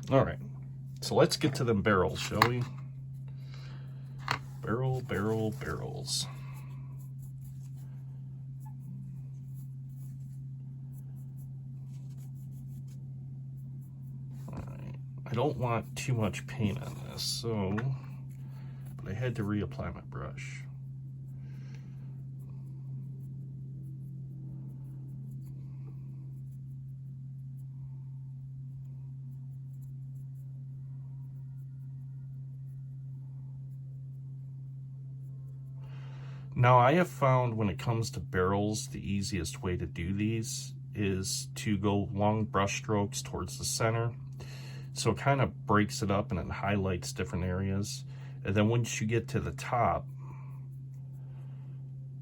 All right, so let's get to them barrels, shall we? Barrels. All right, I don't want too much paint on this, so, but I had to reapply my brush. Now, I have found when it comes to barrels, the easiest way to do these is to go long brush strokes towards the center. So it kind of breaks it up and it highlights different areas. And then once you get to the top,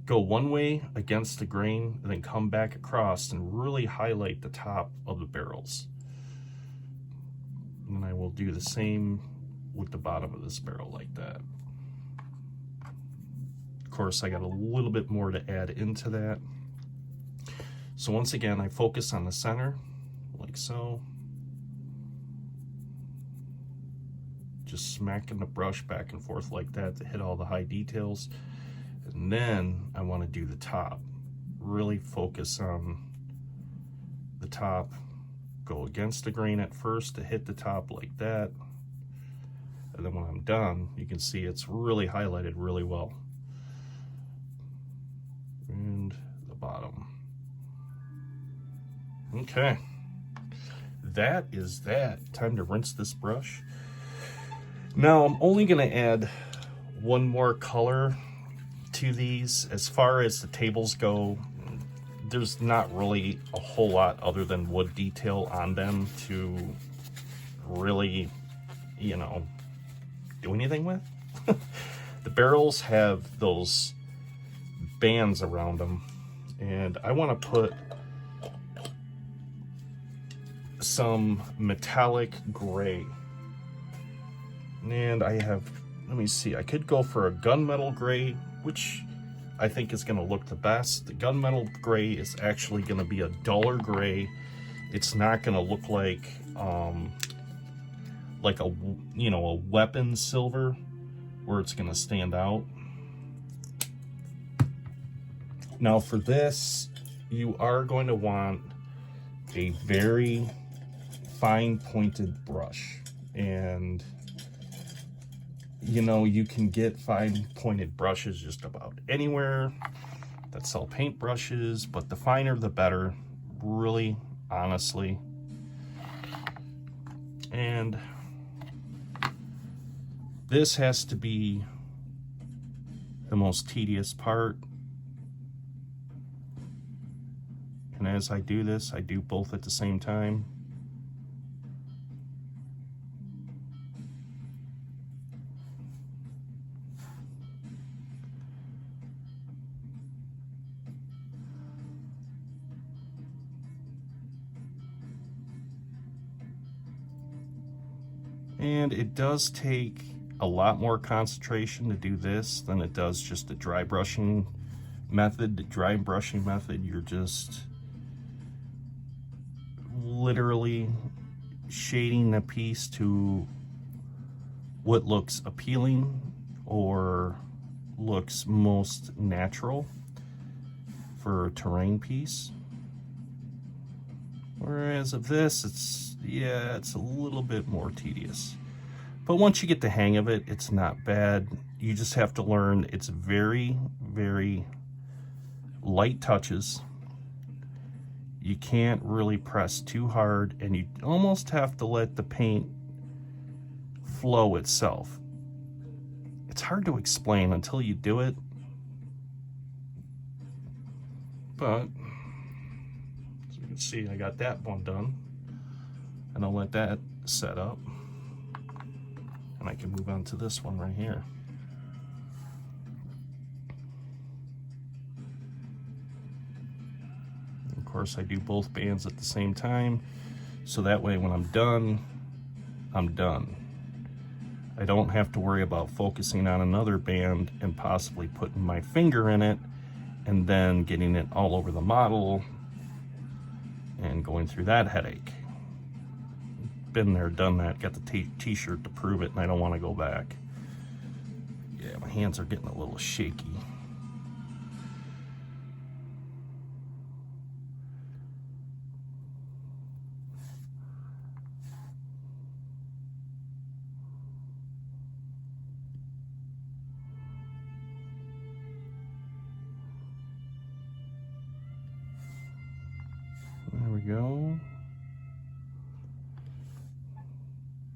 go one way against the grain and then come back across and really highlight the top of the barrels. And I will do the same with the bottom of this barrel like that. Of course, I got a little bit more to add into that. So once again, I focus on the center, like so. Just smacking the brush back and forth like that to hit all the high details. And then I want to do the top. Really focus on the top. Go against the grain at first to hit the top like that. And then when I'm done, you can see it's really highlighted really well. And the bottom. Okay. That is that. Time to rinse this brush. Now I'm only going to add one more color to these. As far as the tables go, there's not really a whole lot other than wood detail on them to really, you know, do anything with. The barrels have those bands around them, and I want to put some metallic gray. And I have, let me see, I could go for a gunmetal gray, which I think is going to look the best. The gunmetal gray is actually going to be a duller gray. It's not going to look like a, you know, a weapon silver where it's going to stand out. Now for this, you are going to want a very fine pointed brush, and you know, you can get fine pointed brushes just about anywhere that sell paint brushes, but the finer the better, really, honestly. And this has to be the most tedious part. And as I do this, I do both at the same time. And it does take a lot more concentration to do this than it does just the dry brushing method. The dry brushing method, you're just literally shading the piece to what looks appealing or looks most natural for a terrain piece. Whereas of this, it's a little bit more tedious. But once you get the hang of it, it's not bad. You just have to learn it's very, very light touches. You can't really press too hard, and you almost have to let the paint flow itself. It's hard to explain until you do it, but as you can see, I got that one done, and I'll let that set up, and I can move on to this one right here. Of course, I do both bands at the same time, so that way when I'm done, I'm done. I don't have to worry about focusing on another band and possibly putting my finger in it and then getting it all over the model and going through that headache. Been there, done that, got the t-shirt to prove it, and I don't want to go back. Yeah, my hands are getting a little shaky. There we go.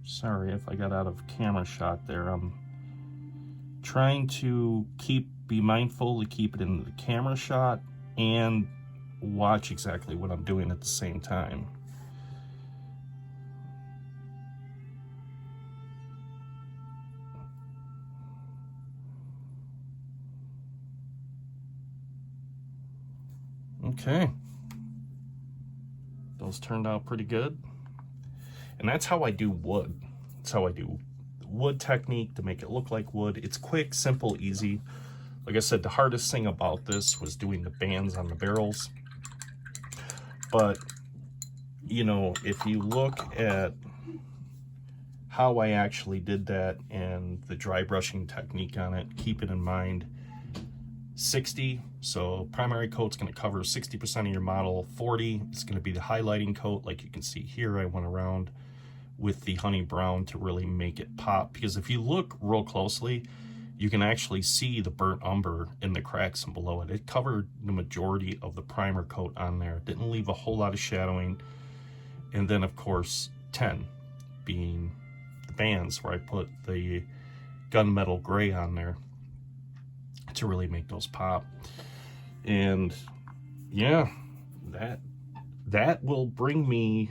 Sorry if I got out of camera shot there. I'm trying to be mindful to keep it in the camera shot and watch exactly what I'm doing at the same time. Okay. Those turned out pretty good. And that's how I do wood. That's how I do wood technique to make it look like wood. It's quick, simple, easy. Like I said, the hardest thing about this was doing the bands on the barrels. But, you know, if you look at how I actually did that and the dry brushing technique on it, keep it in mind. 60, so primary coat's going to cover 60% of your model. 40 is going to be the highlighting coat. Like you can see here, I went around with the honey brown to really make it pop, because if you look real closely, you can actually see the burnt umber in the cracks and below it. It covered the majority of the primer coat on there. It didn't leave a whole lot of shadowing. And then of course 10 being the bands where I put the gunmetal gray on there to really make those pop. And yeah, that will bring me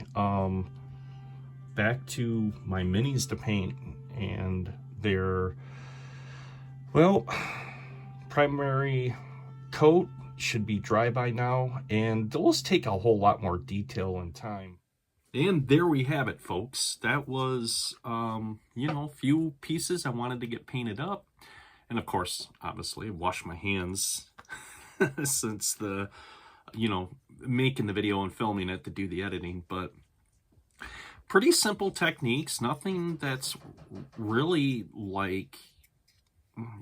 back to my minis to paint, and their, well, primary coat should be dry by now, and those take a whole lot more detail and time. And there we have it, folks. That was you know, a few pieces I wanted to get painted up. And of course, obviously, wash my hands since the, you know, making the video and filming it to do the editing. But pretty simple techniques, nothing that's really like,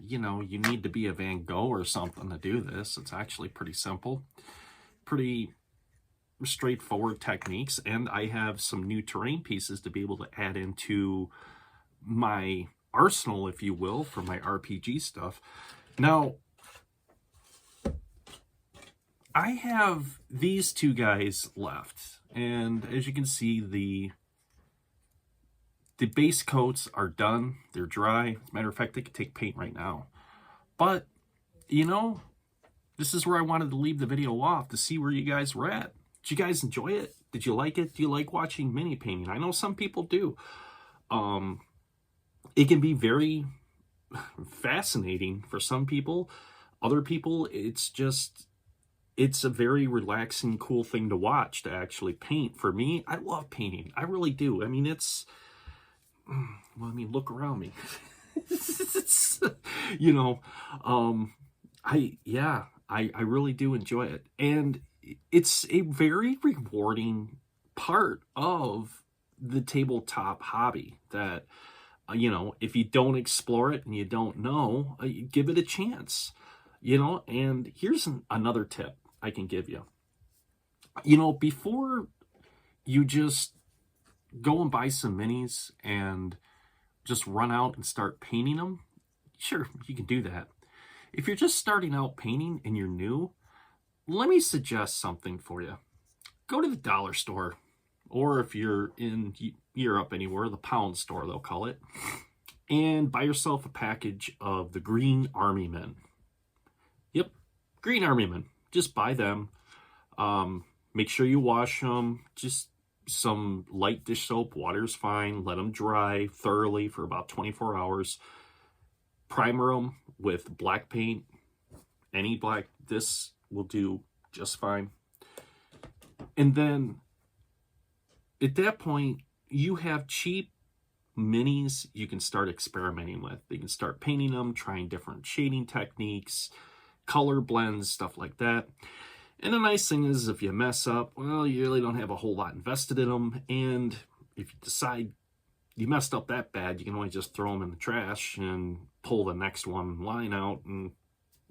you know, you need to be a Van Gogh or something to do this. It's actually pretty simple, pretty straightforward techniques. And I have some new terrain pieces to be able to add into my arsenal, if you will, for my RPG stuff. Now, I have these two guys left, and as you can see, the base coats are done. They're dry. As a matter of fact, they could take paint right now. But, you know, this is where I wanted to leave the video off, to see where you guys were at. Did you guys enjoy it? Did you like it? Do you like watching mini painting? I know some people do. It can be very fascinating for some people. Other people, it's a very relaxing, cool thing to watch, to actually paint. For me, I love painting. I really do. I mean, well, I mean, look around me. You know, I really do enjoy it. And it's a very rewarding part of the tabletop hobby that, if you don't explore it and you don't know, give it a chance, and here's another tip I can give you. Before you just go and buy some minis and just run out and start painting them, sure, you can do that. If you're just starting out painting and you're new, let me suggest something for you. Go to the dollar store, or if you're in Europe anywhere, the pound store, they'll call it, and buy yourself a package of the Green Army Men. Yep, Green Army Men. Just buy them. Make sure you wash them. Just some light dish soap, water's fine. Let them dry thoroughly for about 24 hours. Primer them with black paint. Any black, this will do just fine. And then at that point, you have cheap minis you can start experimenting with. You can start painting them, trying different shading techniques, color blends, stuff like that. And the nice thing is, if you mess up, well, you really don't have a whole lot invested in them. And if you decide you messed up that bad, you can always just throw them in the trash and pull the next one line out and,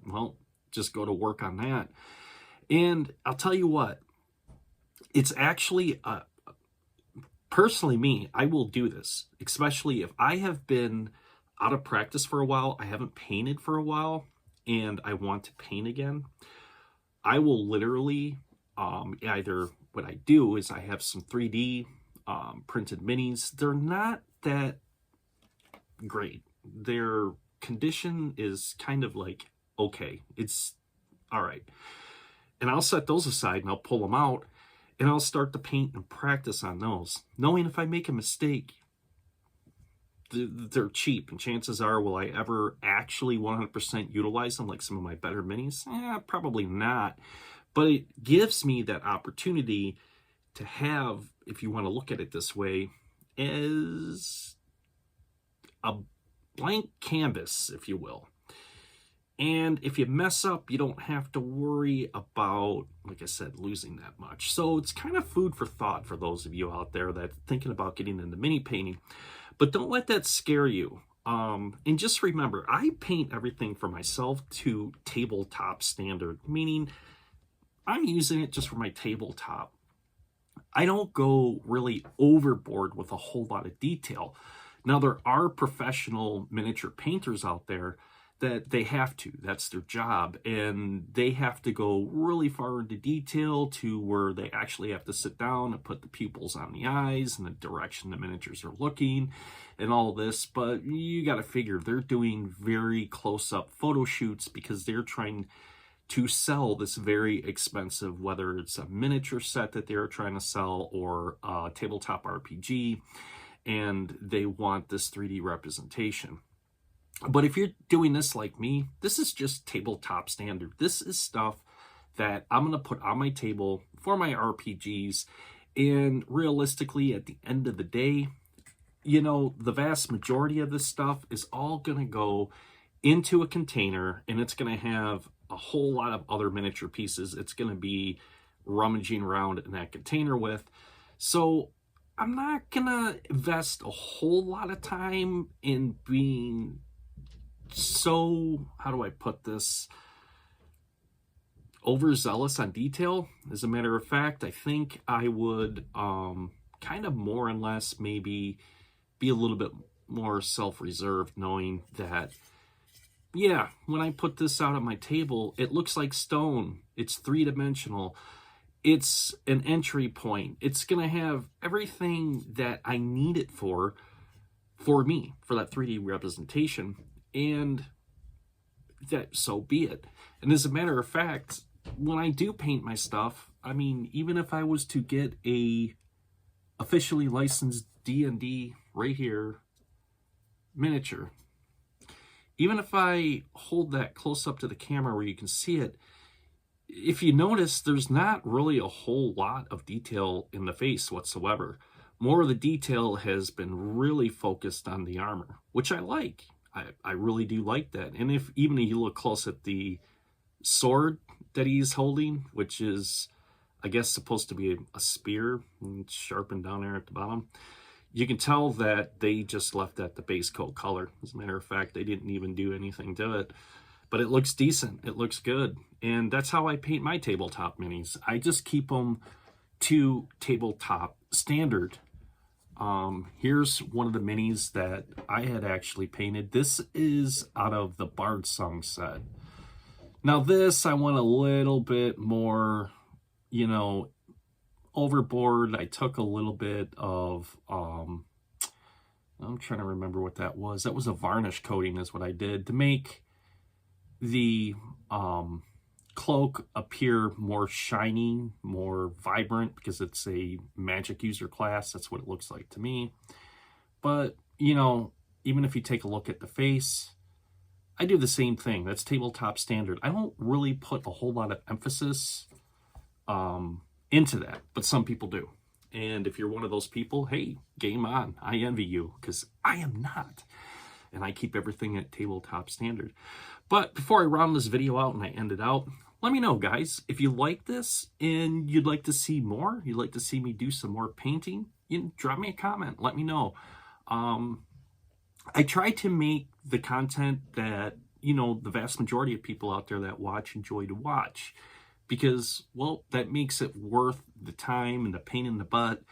well, just go to work on that. And I'll tell you what, it's actually, personally me, I will do this, especially if I have been out of practice for a while, I haven't painted for a while, and I want to paint again. I will literally, either what I do is I have some 3D printed minis. They're not that great. Their condition is kind of like, okay, it's all right. And I'll set those aside and I'll pull them out and I'll start to paint and practice on those, knowing if I make a mistake, they're cheap, and chances are, will I ever actually 100% utilize them like some of my better minis? Probably not. But it gives me that opportunity to have, if you want to look at it this way, as a blank canvas, if you will. And if you mess up, you don't have to worry about, like I said, losing that much. So it's kind of food for thought for those of you out there that are thinking about getting into mini painting. But don't let that scare you. And just remember, I paint everything for myself to tabletop standard, meaning I'm using it just for my tabletop. I don't go really overboard with a whole lot of detail. Now, there are professional miniature painters out there that they have to. That's their job. And they have to go really far into detail to where they actually have to sit down and put the pupils on the eyes and the direction the miniatures are looking and all this. But you got to figure they're doing very close-up photo shoots because they're trying to sell this very expensive, whether it's a miniature set that they're trying to sell or a tabletop RPG, and they want this 3D representation. But if you're doing this like me, this is just tabletop standard. This is stuff that I'm going to put on my table for my RPGs. And realistically, at the end of the day, the vast majority of this stuff is all going to go into a container, and it's going to have a whole lot of other miniature pieces it's going to be rummaging around in that container with. So I'm not going to invest a whole lot of time in being so, how do I put this, overzealous on detail. As a matter of fact, I think I would kind of more or less maybe be a little bit more self-reserved, knowing that, yeah, when I put this out on my table, it looks like stone. It's three-dimensional. It's an entry point. It's going to have everything that I need it for me, for that 3D representation. And that, so be it. And as a matter of fact, when I do paint my stuff, I mean, even if I was to get a officially licensed D&D right here miniature, even if I hold that close up to the camera where you can see it, if you notice, there's not really a whole lot of detail in the face whatsoever. More of the detail has been really focused on the armor, which I like. I really do like that. And if even if you look close at the sword that he's holding, which is I guess supposed to be a spear, and it's sharpened down there at the bottom. You can tell that they just left that the base coat color. As a matter of fact, they didn't even do anything to it. But it looks decent. It looks good. And that's how I paint my tabletop minis. I just keep them to tabletop standard. Here's one of the minis that I had actually painted. This is out of the Bard Song set. Now this, I went a little bit more, you know, overboard. I took a little bit of, I'm trying to remember what that was. That was a varnish coating is what I did to make the cloak appear more shiny, more vibrant, because it's a magic user class. That's what it looks like to me. But, you know, even if you take a look at the face, I do the same thing. That's tabletop standard. I don't really put a whole lot of emphasis into that, but some people do. And if you're one of those people, hey, game on. I envy you, because I am not. And I keep everything at tabletop standard. But before I round this video out and I end it out, let me know, guys, if you like this and you'd like to see more, you'd like to see me do some more painting, you know, drop me a comment. Let me know. I try to make the content that, you know, the vast majority of people out there that watch enjoy to watch. Because, well, that makes it worth the time and the pain in the butt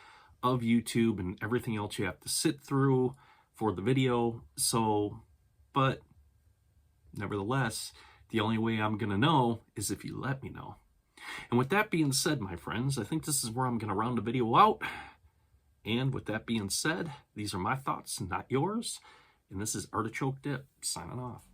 of YouTube and everything else you have to sit through for the video. So, but nevertheless, the only way I'm going to know is if you let me know. And with that being said, my friends, I think this is where I'm going to round the video out. And with that being said, these are my thoughts, not yours. And this is Artichoke Dip, signing off.